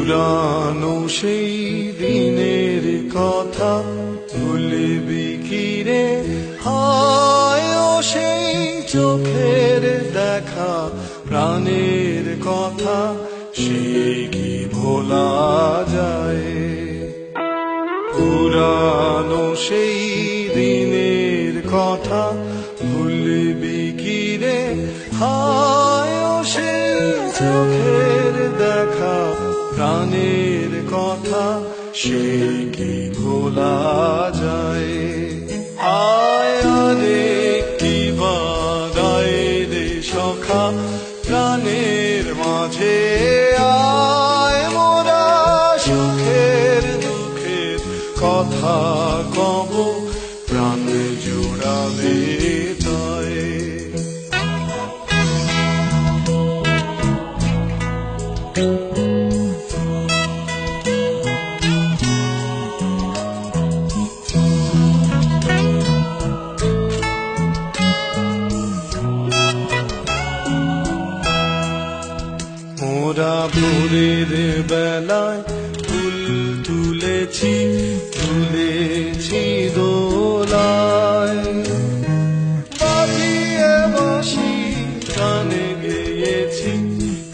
পুরানো সেই দিনের কথা ভুলবি কি রে? হায় ও সেই চোখের দেখা, প্রাণের কথা সে কি ভোলা যায়? পুরানো সেই দিনের কথা ভুলবি কি রে? হায় ও সেই চোখের দেখা, প্রাণের কথা সে কি ভোলা যায়? আয় আরে কি বাদায় রে সখা প্রাণের মাঝে, আয় মোরা সুখের দুঃখের কথা কব, প্রাণ জোড়াবে তাই। মোরা ভোরের বেলায় ফুল তুলেছি, তুলেছি দোলায়, বাজিয়ে বাঁশি গানে গেয়েছি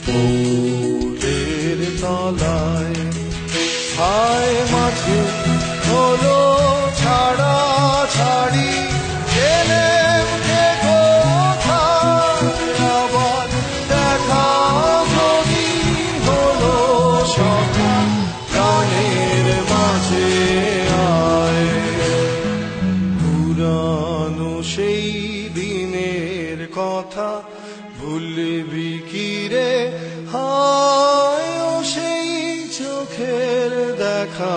ফুলের তলায়। হায় মাঝে হলো ছাড়া ছাড়ি, গেলেম যে কোথায়, আবার দেখা যদি হলো সখা প্রাণের মাঝে আয়। পুরানো সেই দিনের কথা ভুলবি কি রে? হায় ও সেই চোখের দেখা,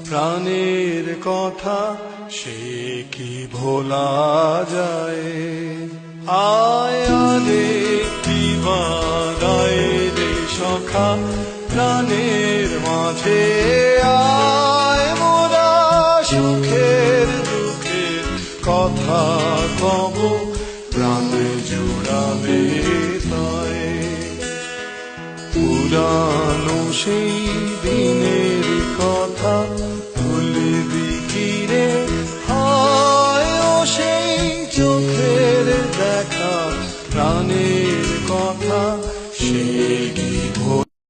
প্রাণের কথা সে কি ভোলা যায়? আয় আরে কি বাদায় রে সখা প্রাণের মাঝে, আয় মোরা সুখের দুঃখের কথা কব, প্রাণ জোড়াবে তাই। পুরানো সেই দিনে